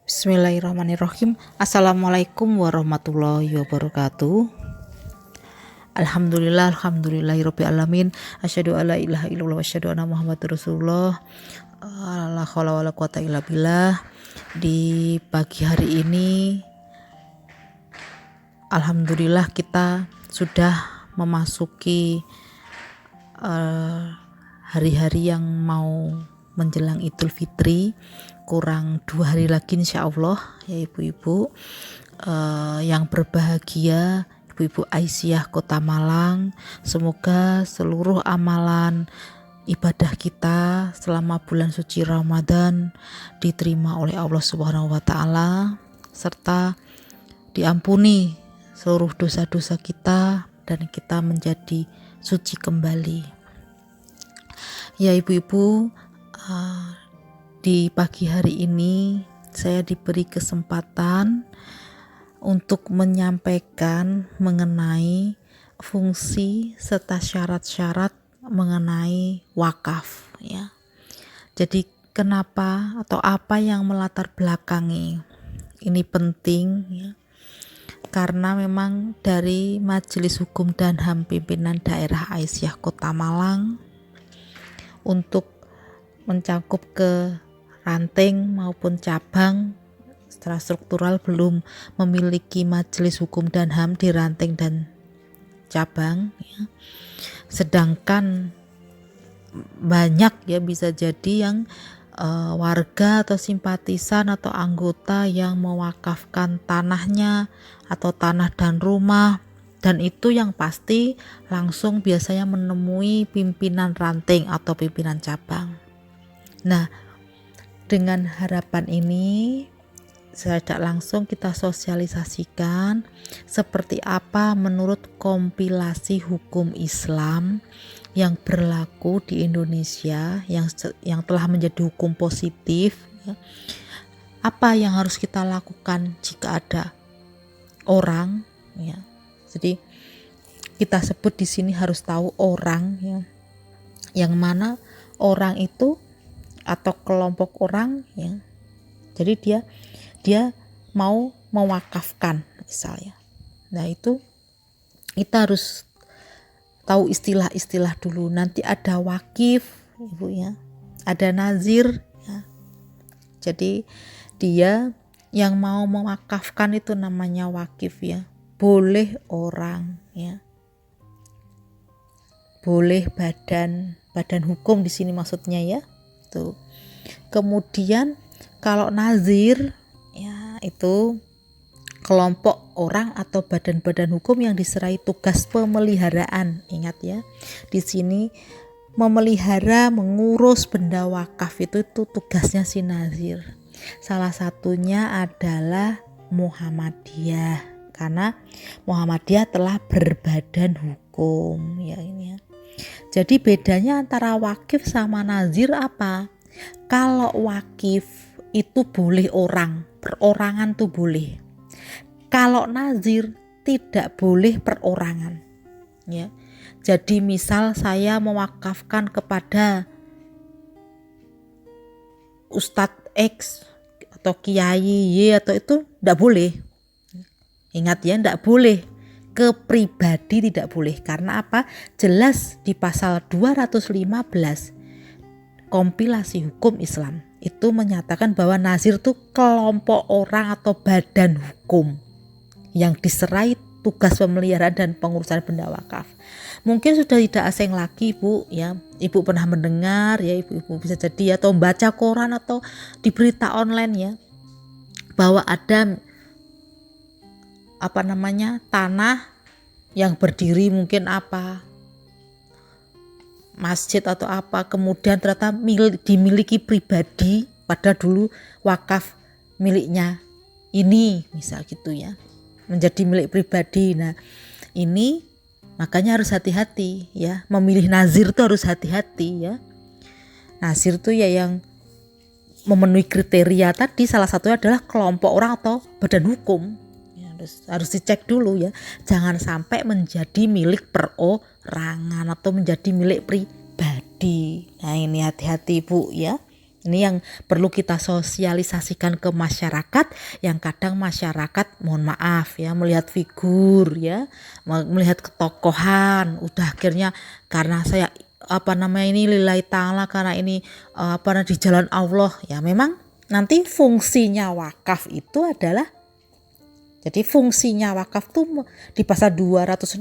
Bismillahirrahmanirrahim. Assalamualaikum warahmatullahi wabarakatuh. Alhamdulillahirabbil alamin. Asyhadu alla ilaha illallah wa asyhadu anna Muhammadar Rasulullah. La haula wala quwata illa billah. Di pagi hari ini alhamdulillah kita sudah memasuki hari-hari yang mau menjelang Idul Fitri. Kurang 2 hari lagi insya Allah ya ibu-ibu yang berbahagia, ibu-ibu Aisyah Kota Malang. Semoga seluruh amalan ibadah kita selama bulan suci Ramadan diterima oleh Allah Subhanahu wa taala serta diampuni seluruh dosa-dosa kita dan kita menjadi suci kembali. Ya ibu-ibu, di pagi hari ini saya diberi kesempatan untuk menyampaikan mengenai fungsi serta syarat-syarat mengenai wakaf ya. Jadi kenapa atau apa yang melatar belakangi ini penting ya. Karena memang dari Majelis Hukum dan HAM Pimpinan Daerah Aisyah Kota Malang untuk mencakup ke ranting maupun cabang secara struktural belum memiliki majelis hukum dan HAM di ranting dan cabang ya. Sedangkan banyak ya bisa jadi yang warga atau simpatisan atau anggota yang mewakafkan tanahnya atau tanah dan rumah, dan itu yang pasti langsung biasanya menemui pimpinan ranting atau pimpinan cabang. Nah, dengan harapan ini tidak langsung kita sosialisasikan seperti apa menurut kompilasi hukum Islam yang berlaku di Indonesia yang telah menjadi hukum positif ya. Apa yang harus kita lakukan jika ada orang ya. Jadi kita sebut di sini harus tahu orang ya. Yang mana orang itu atau kelompok orang ya. Jadi dia mau mewakafkan misalnya. Nah, itu kita harus tahu istilah-istilah dulu. Nanti ada wakif, Ibu ya. Ada nazir ya. Jadi dia yang mau mewakafkan itu namanya wakif ya. Boleh orang ya. Boleh badan hukum di sini maksudnya ya. Tuh. Kemudian kalau nazir ya itu kelompok orang atau badan-badan hukum yang diserai tugas pemeliharaan. Ingat ya, di sini memelihara, mengurus benda wakaf itu tugasnya si nazir. Salah satunya adalah Muhammadiyah, karena Muhammadiyah telah berbadan hukum ya ini ya. Jadi bedanya antara wakif sama nazir apa? Kalau wakif itu boleh orang, perorangan tuh boleh. Kalau nazir tidak boleh perorangan. Ya. Jadi misal saya mewakafkan kepada Ustadz X atau Kiai Y atau itu tidak boleh. Ingat ya, tidak boleh. Ke pribadi tidak boleh. Karena apa? Jelas di pasal 215 kompilasi hukum Islam itu menyatakan bahwa nazir itu kelompok orang atau badan hukum yang diserai tugas pemeliharaan dan pengurusan benda wakaf. Mungkin sudah tidak asing lagi Ibu ya. Ibu pernah mendengar ya, ibu bisa jadi atau baca koran atau di berita online ya, bahwa ada tanah yang berdiri mungkin masjid atau apa, kemudian ternyata dimiliki pribadi, pada dulu wakaf miliknya ini misal gitu ya, menjadi milik pribadi. Nah ini makanya harus hati-hati ya, memilih nazir itu harus hati-hati ya. Nazir itu ya yang memenuhi kriteria tadi, salah satunya adalah kelompok orang atau badan hukum. Harus dicek dulu ya, jangan sampai menjadi milik perorangan atau menjadi milik pribadi. Nah ini hati-hati Bu ya. Ini yang perlu kita sosialisasikan ke masyarakat, yang kadang masyarakat mohon maaf ya melihat figur ya, melihat ketokohan, udah akhirnya karena saya ini lillahi ta'ala, karena ini di jalan Allah ya. Memang nanti fungsinya wakaf itu adalah, jadi fungsinya wakaf tuh di pasal 216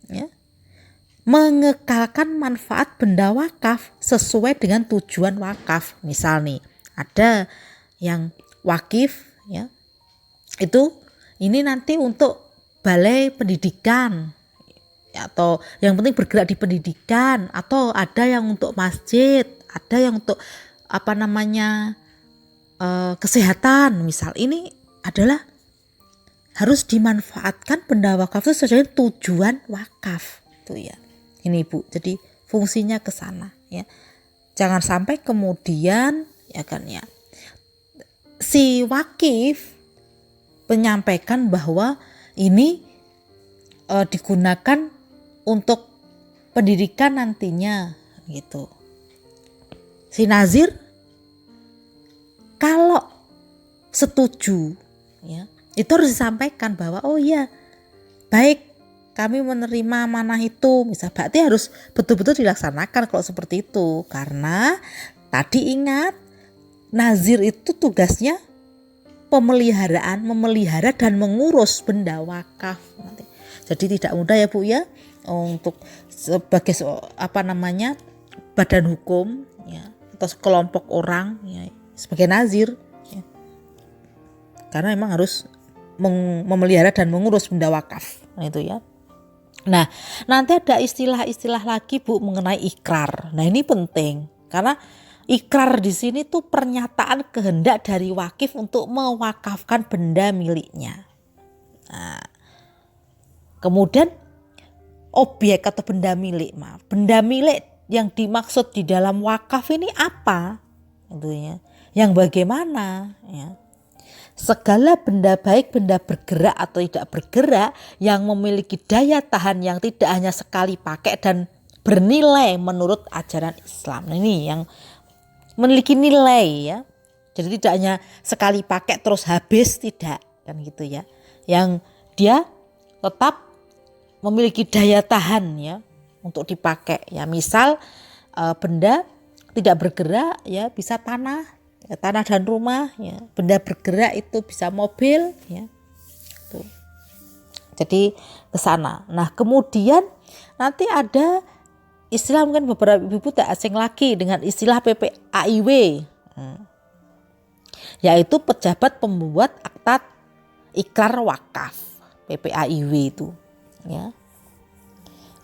ya, mengekalkan manfaat benda wakaf sesuai dengan tujuan wakaf. Misal nih, ada yang wakif ya, itu ini nanti untuk balai pendidikan atau yang penting bergerak di pendidikan, atau ada yang untuk masjid, ada yang untuk kesehatan. Misal ini adalah harus dimanfaatkan benda wakaf itu sesuai tujuan wakaf tuh ya. Ini Bu, jadi fungsinya ke sana ya. Jangan sampai kemudian ya kan ya, si wakif menyampaikan bahwa ini digunakan untuk pendidikan nantinya gitu. Si nazir kalau setuju ya, itu harus disampaikan bahwa oh iya, baik, kami menerima amanah itu, misal berarti harus betul-betul dilaksanakan kalau seperti itu. Karena tadi ingat, nazir itu tugasnya memelihara dan mengurus benda wakaf. Jadi tidak mudah ya Bu ya, untuk sebagai badan hukum ya, atau kelompok orang ya, sebagai nazir ya. Karena memang harus memelihara dan mengurus benda wakaf. Nah itu ya. Nah, nanti ada istilah-istilah lagi Bu mengenai ikrar. Nah, ini penting karena ikrar di sini tuh pernyataan kehendak dari wakif untuk mewakafkan benda miliknya. Nah, kemudian objek atau benda milik yang dimaksud di dalam wakaf ini apa? Itu ya. Yang bagaimana ya? Segala benda baik benda bergerak atau tidak bergerak yang memiliki daya tahan yang tidak hanya sekali pakai dan bernilai menurut ajaran Islam. Nah, ini yang memiliki nilai ya. Jadi tidak hanya sekali pakai terus habis, tidak kan gitu ya. Yang dia tetap memiliki daya tahan ya untuk dipakai ya. Misal benda tidak bergerak ya, bisa tanah dan rumah ya. Benda bergerak itu bisa mobil ya. Tuh. Jadi ke sana. Nah, kemudian nanti ada istilah, mungkin beberapa ibu tak asing lagi dengan istilah PPAIW. Yaitu pejabat pembuat akta ikrar wakaf, PPAIW itu ya.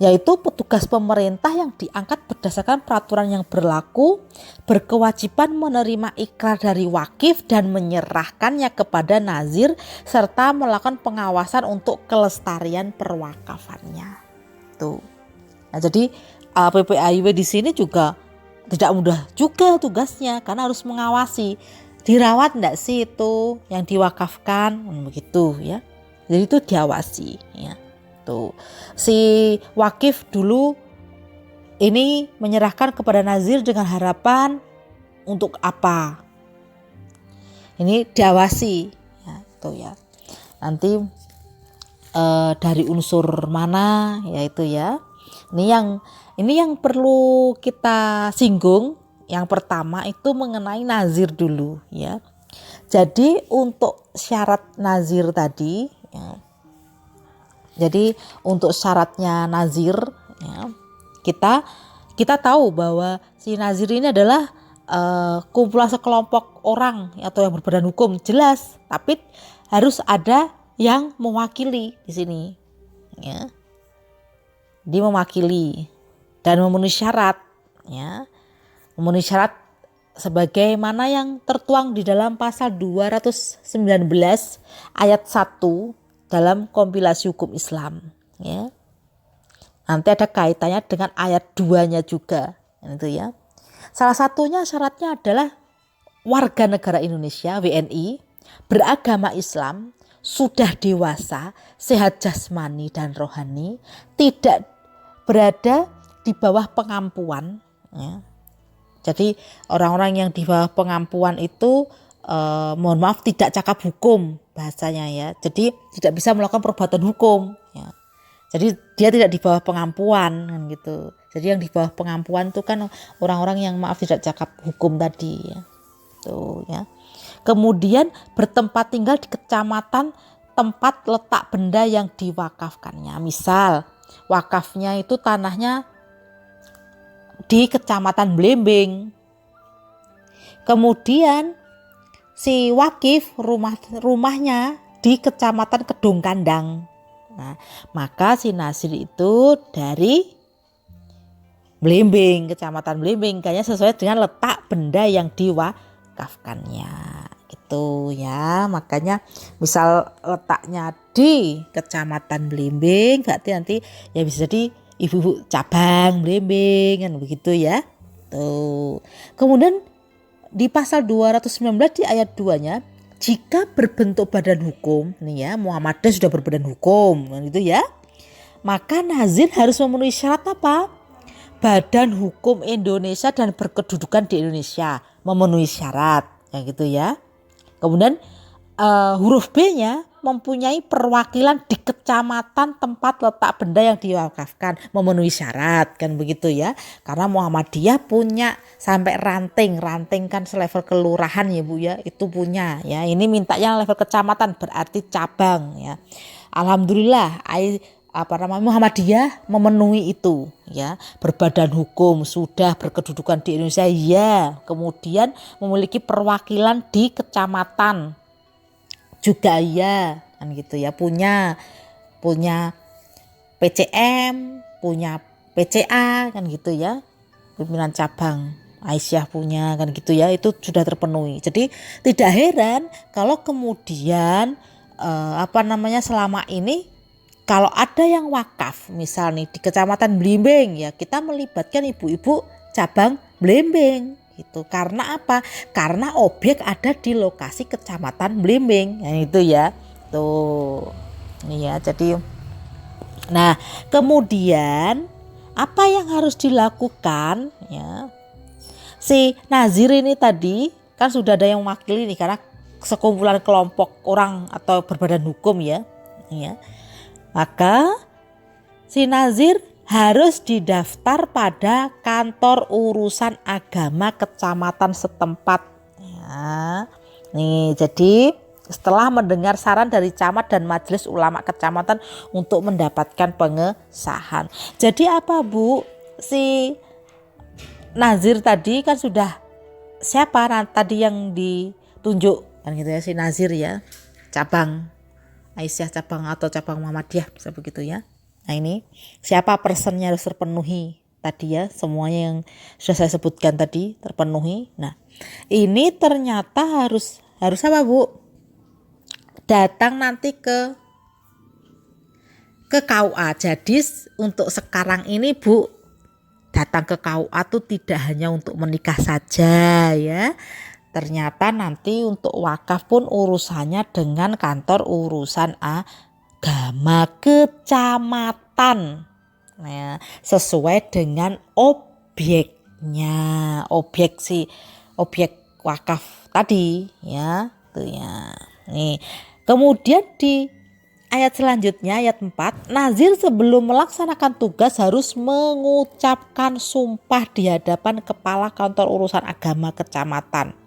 Yaitu petugas pemerintah yang diangkat berdasarkan peraturan yang berlaku, berkewajiban menerima ikrar dari wakif dan menyerahkannya kepada nazir serta melakukan pengawasan untuk kelestarian perwakafannya. Tuh. Nah, jadi PPAIW di sini juga tidak mudah juga tugasnya karena harus mengawasi, dirawat enggak sih itu yang diwakafkan, begitu ya. Jadi itu diawasi ya. Tuh. Si wakif dulu ini menyerahkan kepada nazir dengan harapan untuk apa? Ini diawasi ya, tuh ya. Nanti dari unsur mana yaitu ya. Ini yang perlu kita singgung. Yang pertama itu mengenai nazir dulu ya. Jadi untuk syarat nazir tadi ya. Jadi untuk syaratnya nazir ya, kita tahu bahwa si nazir ini adalah kumpulan sekelompok orang atau yang berbadan hukum, jelas, tapi harus ada yang mewakili di sini ya. Dia mewakili dan memenuhi syarat ya. Memenuhi syarat sebagaimana yang tertuang di dalam pasal 219 ayat 1 dalam kompilasi hukum Islam ya. Nanti ada kaitannya dengan ayat 2-nya juga itu ya. Salah satunya syaratnya adalah warga negara Indonesia WNI, beragama Islam, sudah dewasa, sehat jasmani dan rohani, tidak berada di bawah pengampuan ya. Jadi orang-orang yang di bawah pengampuan itu mohon maaf tidak cakap hukum bahasanya ya. Jadi tidak bisa melakukan perbuatan hukum ya. Jadi dia tidak di bawah pengampuan kan gitu. Jadi yang di bawah pengampuan itu kan orang-orang yang maaf tidak cakap hukum tadi ya. Tuh ya. Kemudian bertempat tinggal di kecamatan tempat letak benda yang diwakafkannya. Misal wakafnya itu tanahnya di kecamatan Blembing. Kemudian si wakif rumahnya di kecamatan Kedung Kandang. Nah, maka si nazir itu dari Blembing, kecamatan Blembing, kayaknya sesuai dengan letak benda yang diwakafkannya. Gitu ya. Makanya misal letaknya di kecamatan Blembing, berarti nanti ya bisa jadi ibu-ibu cabang Blembing kan begitu ya. Tuh. Kemudian di pasal 219 di ayat 2-nya, jika berbentuk badan hukum, nih ya, Muhammadiyah sudah berbadan hukum kan gitu ya. Maka nazir harus memenuhi syarat apa? Badan hukum Indonesia dan berkedudukan di Indonesia, memenuhi syarat ya gitu ya. Kemudian huruf B-nya mempunyai perwakilan di kecamatan tempat letak benda yang diwakafkan, memenuhi syarat kan begitu ya. Karena Muhammadiyah punya sampai ranting kan selevel kelurahan ya Bu ya, itu punya ya. Ini mintanya level kecamatan berarti cabang ya. Alhamdulillah Muhammadiyah memenuhi itu ya, berbadan hukum, sudah berkedudukan di Indonesia ya, kemudian memiliki perwakilan di kecamatan juga ya kan gitu ya, punya PCM, punya PCA kan gitu ya, pimpinan cabang Aisyah punya kan gitu ya, itu sudah terpenuhi. Jadi tidak heran kalau kemudian selama ini kalau ada yang wakaf misal nih di kecamatan Blimbing ya, kita melibatkan ibu-ibu cabang Blimbing gitu. Karena apa? Karena objek ada di lokasi kecamatan Blimbing ya, itu ya. Tuh. Ini ya, jadi nah, kemudian apa yang harus dilakukan ya? Si nazir ini tadi kan sudah ada yang mewakili nih, karena sekumpulan kelompok orang atau berbadan hukum ya. Ya. Maka si nazir harus didaftar pada kantor urusan agama kecamatan setempat ya. Nih, jadi setelah mendengar saran dari camat dan majelis ulama kecamatan untuk mendapatkan pengesahan. Jadi apa Bu? Si nazir tadi kan sudah siapa tadi yang ditunjuk kan gitu ya, si nazir ya, cabang Aisyah cabang atau cabang Muhammadiyah bisa begitu ya. Nah ini siapa personnya harus terpenuhi tadi ya, semuanya yang sudah saya sebutkan tadi terpenuhi. Nah ini ternyata harus apa Bu? Datang nanti ke KUA. Jadi untuk sekarang ini Bu, datang ke KUA tuh tidak hanya untuk menikah saja ya. Ternyata nanti untuk wakaf pun urusannya dengan kantor urusan agama kecamatan. Nah, sesuai dengan objeknya, objek wakaf tadi ya, tuh ya. Nih, kemudian di ayat selanjutnya ayat 4, nazir sebelum melaksanakan tugas harus mengucapkan sumpah di hadapan kepala kantor urusan agama kecamatan.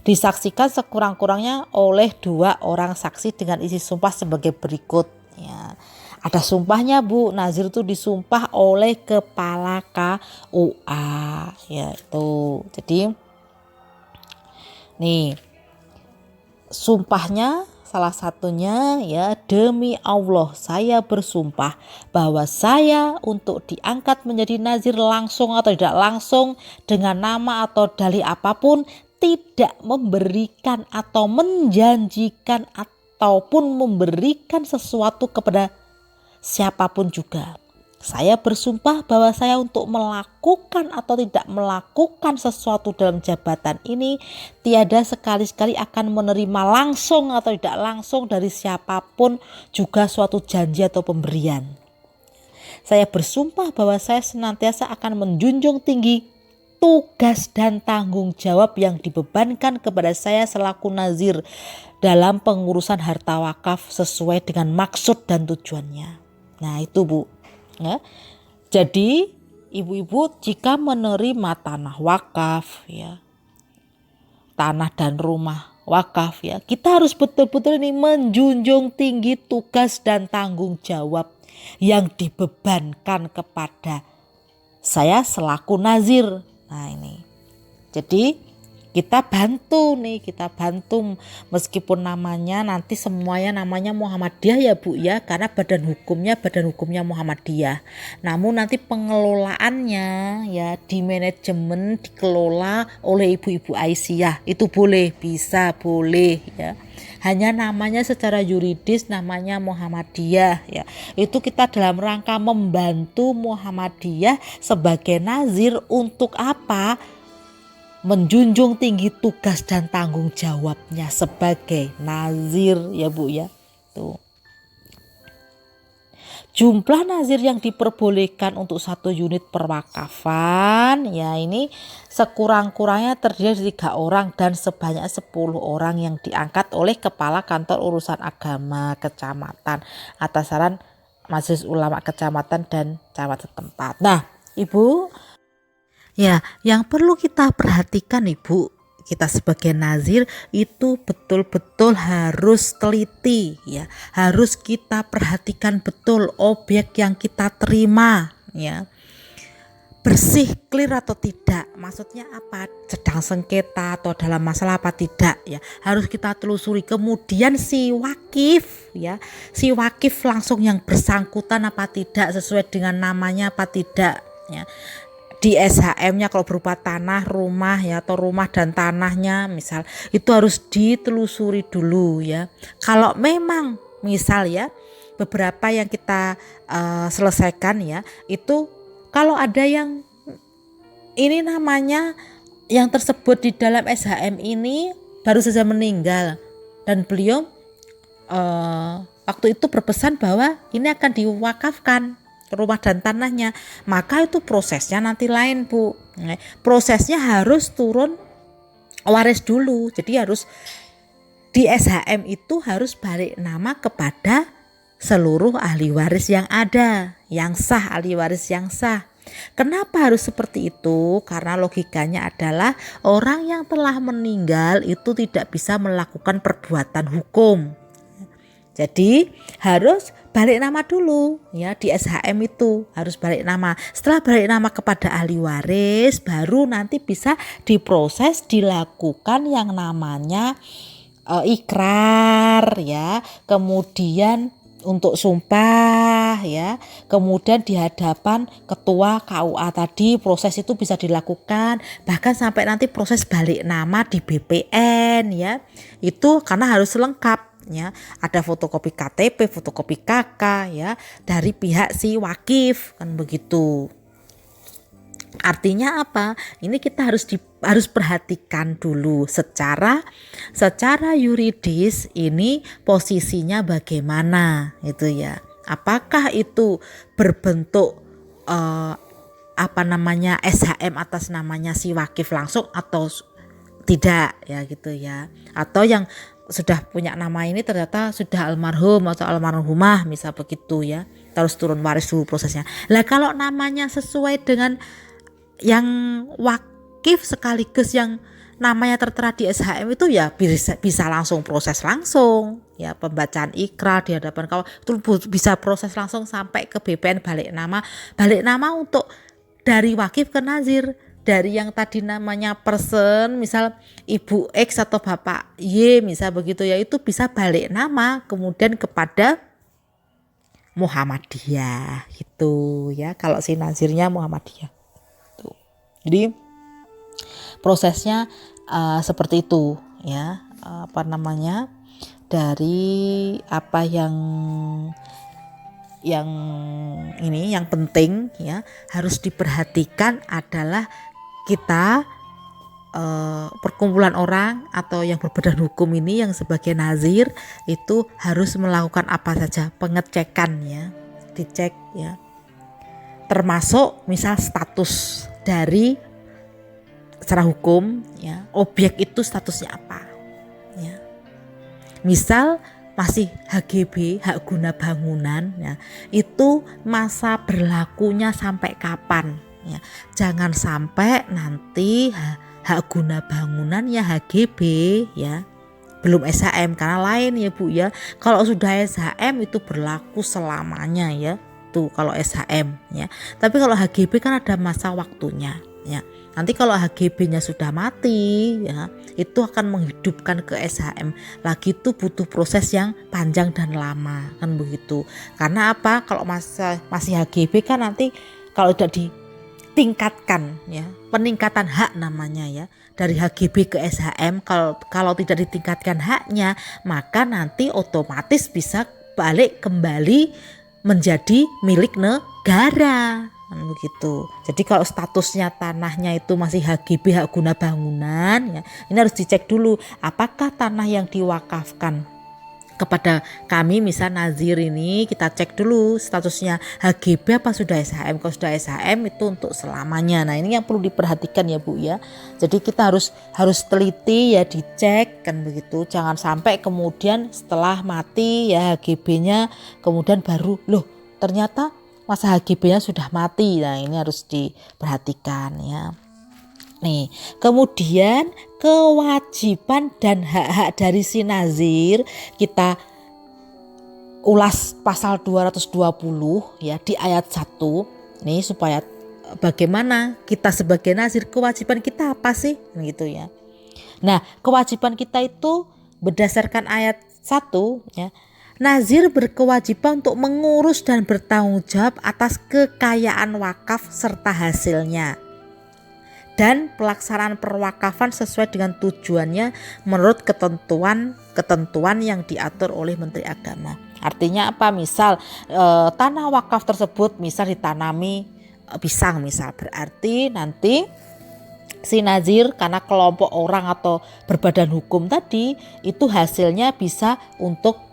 Disaksikan sekurang-kurangnya oleh 2 orang saksi dengan isi sumpah sebagai berikut ya. Ada sumpahnya Bu, nazir itu disumpah oleh kepala KUA ya itu. Jadi nih sumpahnya salah satunya ya, demi Allah saya bersumpah bahwa saya untuk diangkat menjadi nazir langsung atau tidak langsung dengan nama atau dalih apapun tidak memberikan atau menjanjikan ataupun memberikan sesuatu kepada siapapun juga. Saya bersumpah bahwa saya untuk melakukan atau tidak melakukan sesuatu dalam jabatan ini tiada sekali-sekali akan menerima langsung atau tidak langsung dari siapapun juga suatu janji atau pemberian. Saya bersumpah bahwa saya senantiasa akan menjunjung tinggi tugas dan tanggung jawab yang dibebankan kepada saya selaku nazir dalam pengurusan harta wakaf sesuai dengan maksud dan tujuannya. Nah itu Bu ya. Jadi ibu-ibu jika menerima tanah wakaf ya, tanah dan rumah wakaf ya, kita harus betul-betul ini menjunjung tinggi tugas dan tanggung jawab yang dibebankan kepada saya selaku nazir. Nah ini jadi kita bantu meskipun namanya nanti semuanya namanya Muhammadiyah ya Bu ya, karena badan hukumnya Muhammadiyah. Namun nanti pengelolaannya ya di manajemen dikelola oleh ibu-ibu Aisyah. Itu boleh ya. Hanya namanya secara yuridis namanya Muhammadiyah ya. Itu kita dalam rangka membantu Muhammadiyah sebagai nazir untuk apa? Menjunjung tinggi tugas dan tanggung jawabnya sebagai nazir ya Bu ya. Tuh. Jumlah nazir yang diperbolehkan untuk 1 unit perwakafan ya ini sekurang-kurangnya terdiri dari 3 orang dan sebanyak 10 orang yang diangkat oleh kepala kantor urusan agama kecamatan atas saran majelis ulama kecamatan dan camat setempat. Nah Ibu ya, yang perlu kita perhatikan Ibu, kita sebagai nazir itu betul-betul harus teliti ya, harus kita perhatikan betul objek yang kita terima ya, bersih, clear atau tidak, maksudnya apa, sedang sengketa atau dalam masalah apa tidak ya, harus kita telusuri. Kemudian si wakif langsung yang bersangkutan apa tidak, sesuai dengan namanya apa tidak ya. Di SHM-nya kalau berupa tanah, rumah ya, atau rumah dan tanahnya misal, itu harus ditelusuri dulu ya. Kalau memang misal ya beberapa yang kita selesaikan ya, itu kalau ada yang ini namanya yang tersebut di dalam SHM ini baru saja meninggal dan beliau waktu itu berpesan bahwa ini akan diwakafkan rumah dan tanahnya, maka itu prosesnya nanti lain Bu. Prosesnya harus turun waris dulu, jadi harus di SHM itu harus balik nama kepada seluruh ahli waris yang ada, yang sah, ahli waris yang sah. Kenapa harus seperti itu? Karena logikanya adalah orang yang telah meninggal itu tidak bisa melakukan perbuatan hukum. Jadi harus balik nama dulu ya, di SHM itu harus balik nama. Setelah balik nama kepada ahli waris, baru nanti bisa diproses, dilakukan yang namanya ikrar ya, kemudian untuk sumpah ya, kemudian di hadapan ketua KUA tadi proses itu bisa dilakukan, bahkan sampai nanti proses balik nama di BPN ya, itu karena harus lengkap ya, ada fotokopi KTP, fotokopi KK ya dari pihak si wakif kan begitu. Artinya apa? Ini kita harus perhatikan dulu secara yuridis ini posisinya bagaimana itu ya. Apakah itu berbentuk SHM atas namanya si wakif langsung atau tidak ya gitu ya. Atau yang sudah punya nama ini ternyata sudah almarhum atau almarhumah misal begitu ya, terus turun waris dulu prosesnya. Lah kalau namanya sesuai dengan yang wakif sekaligus yang namanya tertera di SHM itu ya bisa langsung proses langsung ya, pembacaan ikrar di hadapan kau itu bisa proses langsung sampai ke BPN balik nama untuk dari wakif ke nazir. Dari yang tadi namanya person, misal Ibu X atau Bapak Y misal begitu ya, itu bisa balik nama kemudian kepada Muhammadiyah gitu ya, kalau si nazirnya Muhammadiyah tuh. Jadi prosesnya seperti itu ya, dari apa yang penting ya harus diperhatikan adalah kita perkumpulan orang atau yang berbadan hukum ini yang sebagai nazir itu harus melakukan apa saja pengecekan ya, dicek ya, termasuk misal status dari secara hukum ya, objek itu statusnya apa ya. Misal masih HGB, hak guna bangunan ya, itu masa berlakunya sampai kapan ya. Jangan sampai nanti hak guna bangunan ya HGB ya, belum SHM, karena lain ya Bu ya. Kalau sudah SHM itu berlaku selamanya ya, tuh kalau SHM ya. Tapi kalau HGB kan ada masa waktunya ya. Nanti kalau HGB-nya sudah mati ya, itu akan menghidupkan ke SHM lagi, itu butuh proses yang panjang dan lama kan begitu. Karena apa? Kalau masih HGB kan nanti kalau tidak ditingkatkan ya, peningkatan hak namanya ya, dari HGB ke SHM, kalau tidak ditingkatkan haknya, maka nanti otomatis bisa balik kembali menjadi milik negara. Begitu. Jadi kalau statusnya tanahnya itu masih HGB, hak guna bangunan ya, ini harus dicek dulu apakah tanah yang diwakafkan kepada kami misal nazir ini, kita cek dulu statusnya HGB apa sudah SHM. Kalau sudah SHM itu untuk selamanya. Nah ini yang perlu diperhatikan ya Bu ya. Jadi kita harus teliti ya, dicek kan begitu. Jangan sampai kemudian setelah mati ya HGB-nya kemudian baru loh ternyata masa HGB-nya sudah mati. Nah ini harus diperhatikan ya. Nih, kemudian kewajiban dan hak-hak dari si nazir kita ulas pasal 220 ya di ayat 1. Nih supaya bagaimana kita sebagai nazir, kewajiban kita apa sih gitu ya. Nah, kewajiban kita itu berdasarkan ayat 1 ya. Nazir berkewajiban untuk mengurus dan bertanggung jawab atas kekayaan wakaf serta hasilnya dan pelaksanaan perwakafan sesuai dengan tujuannya menurut ketentuan yang diatur oleh Menteri Agama. Artinya apa? Misal tanah wakaf tersebut misal ditanami pisang misal, berarti nanti si nazir karena kelompok orang atau berbadan hukum tadi itu hasilnya bisa untuk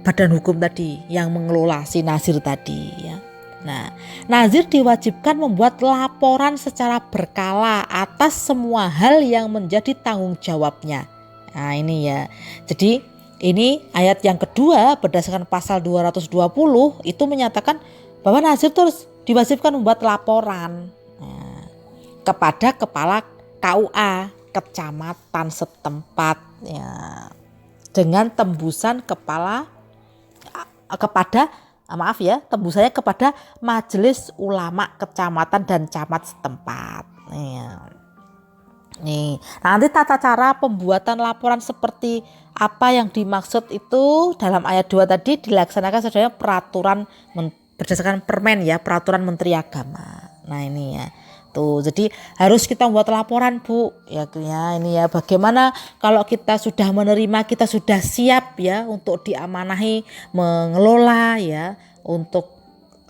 badan hukum tadi yang mengelola si nazir tadi ya. Nah, nazir diwajibkan membuat laporan secara berkala atas semua hal yang menjadi tanggung jawabnya. Nah, ini ya. Jadi, ini ayat yang kedua berdasarkan pasal 220 itu menyatakan bahwa nazir terus diwajibkan membuat laporan kepada kepala KUA kecamatan setempat ya, dengan tembusannya kepada Majelis Ulama Kecamatan dan Camat setempat. Nih, nanti tata cara pembuatan laporan seperti apa yang dimaksud itu dalam ayat 2 tadi dilaksanakan sesuai peraturan berdasarkan permen ya, peraturan Menteri Agama. Nah ini ya. Tuh, jadi harus kita buat laporan Bu ya, ini ya, bagaimana kalau kita sudah menerima, kita sudah siap ya untuk diamanahi mengelola ya, untuk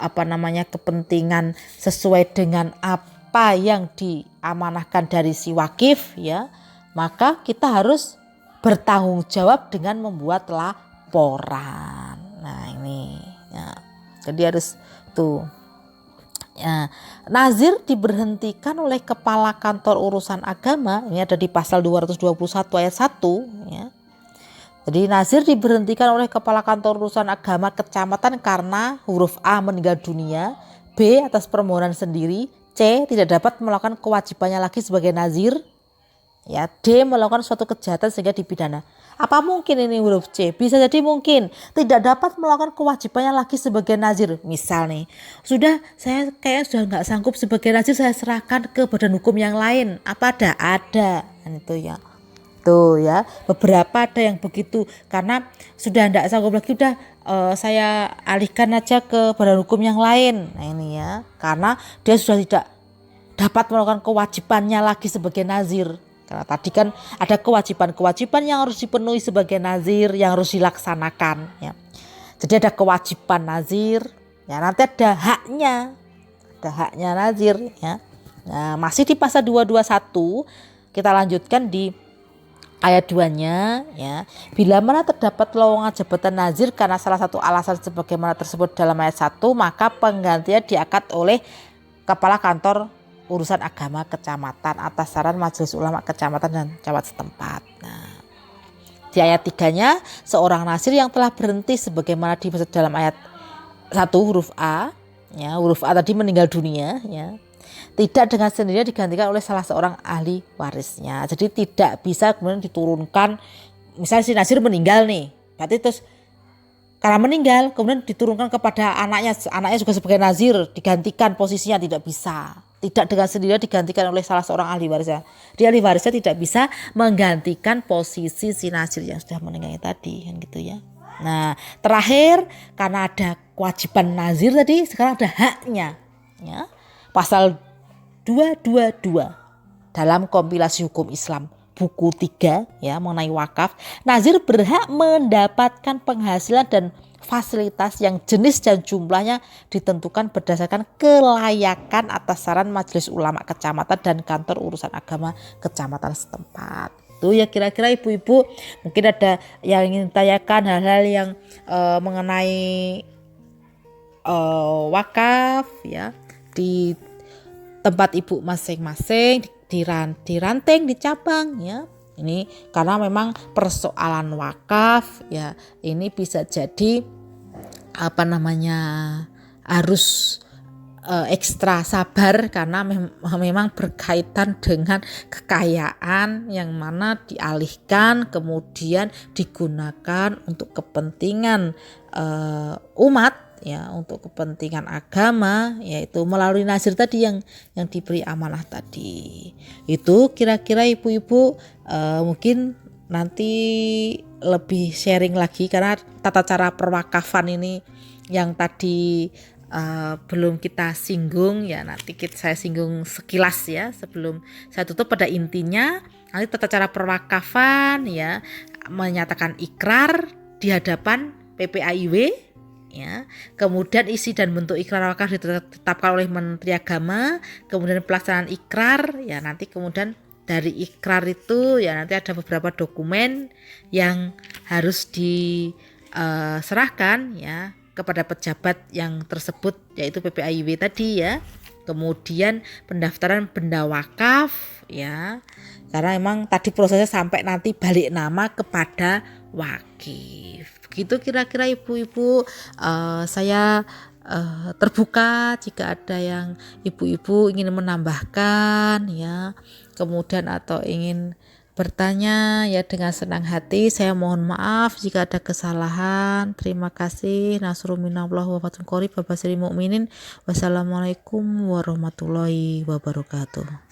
kepentingan sesuai dengan apa yang diamanahkan dari si wakif ya, maka kita harus bertanggung jawab dengan membuat laporan. Nah ini ya, jadi harus tuh ya. Nazir diberhentikan oleh kepala kantor urusan agama, ini ada di pasal 221 ayat 1 ya. Jadi nazir diberhentikan oleh kepala kantor urusan agama kecamatan karena huruf A meninggal dunia, B atas permohonan sendiri, C tidak dapat melakukan kewajibannya lagi sebagai nazir ya, D melakukan suatu kejahatan sehingga dipidana. Apa mungkin ini huruf C? Bisa jadi mungkin tidak dapat melakukan kewajibannya lagi sebagai nazir. Misal nih, saya kayaknya sudah nggak sanggup sebagai nazir, saya serahkan ke badan hukum yang lain. Apa ada itu ya. Tuh ya, beberapa ada yang begitu, karena sudah nggak sanggup lagi, saya alihkan aja ke badan hukum yang lain. Nah ini ya, karena dia sudah tidak dapat melakukan kewajibannya lagi sebagai nazir. Karena tadi kan ada kewajiban yang harus dipenuhi sebagai nazir yang harus dilaksanakan ya. Jadi ada kewajiban nazir ya, nanti ada haknya nazir ya. Nah, masih di pasal 221 kita lanjutkan di ayat 2-nya ya. Bila mana terdapat lowongan jabatan nazir karena salah satu alasan sebagaimana tersebut dalam ayat 1, maka penggantinya diangkat oleh kepala kantor urusan agama kecamatan atas saran Majelis Ulama Kecamatan dan camat setempat. Nah, di ayat 3-nya, seorang nazir yang telah berhenti sebagaimana dimaksud dalam ayat 1 huruf A, ya, huruf A tadi meninggal dunia, ya, tidak dengan sendirinya digantikan oleh salah seorang ahli warisnya. Jadi tidak bisa kemudian diturunkan, misalnya si nazir meninggal nih, berarti terus karena meninggal kemudian diturunkan kepada anaknya juga sebagai nazir, digantikan posisinya, tidak bisa. Tidak dengan sendirinya digantikan oleh salah seorang ahli warisnya. Dia ahli warisnya tidak bisa menggantikan posisi si nazir yang sudah meninggal tadi, kan gitu ya. Nah, terakhir karena ada kewajiban nazir tadi, sekarang ada haknya, ya. Pasal 222 dalam kompilasi hukum Islam buku 3, ya, mengenai wakaf, nazir berhak mendapatkan penghasilan dan fasilitas yang jenis dan jumlahnya ditentukan berdasarkan kelayakan atas saran Majelis Ulama Kecamatan dan kantor urusan agama kecamatan setempat. Itu ya kira-kira ibu-ibu, mungkin ada yang ingin tanyakan hal-hal yang mengenai wakaf, ya, di tempat ibu masing-masing, di ranting, di cabang, ya. Ini karena memang persoalan wakaf, ya, ini bisa jadi harus ekstra sabar karena memang berkaitan dengan kekayaan yang mana dialihkan kemudian digunakan untuk kepentingan umat, ya, untuk kepentingan agama, yaitu melalui nazir tadi yang diberi amanah tadi. Itu kira-kira ibu-ibu mungkin nanti lebih sharing lagi karena tata cara perwakafan ini yang tadi belum kita singgung, ya, nanti saya singgung sekilas, ya, sebelum saya tutup. Pada intinya nanti tata cara perwakafan, ya, menyatakan ikrar di hadapan PPAIW, ya, kemudian isi dan bentuk ikrar wakaf ditetapkan oleh Menteri Agama, kemudian pelaksanaan ikrar, ya, nanti kemudian dari ikrar itu, ya, nanti ada beberapa dokumen yang harus diserahkan, ya, kepada pejabat yang tersebut, yaitu PPAIW tadi, ya. Kemudian pendaftaran benda wakaf, ya, karena memang tadi prosesnya sampai nanti balik nama kepada wakif. Begitu kira-kira ibu-ibu. Saya terbuka jika ada yang ibu-ibu ingin menambahkan, ya, kemudian atau ingin bertanya, ya, dengan senang hati. Saya mohon maaf jika ada kesalahan. Terima kasih. Nasrul minallah wa fatun qorib. Wabasyiril mu'minin. Wassalamualaikum warahmatullahi wabarakatuh.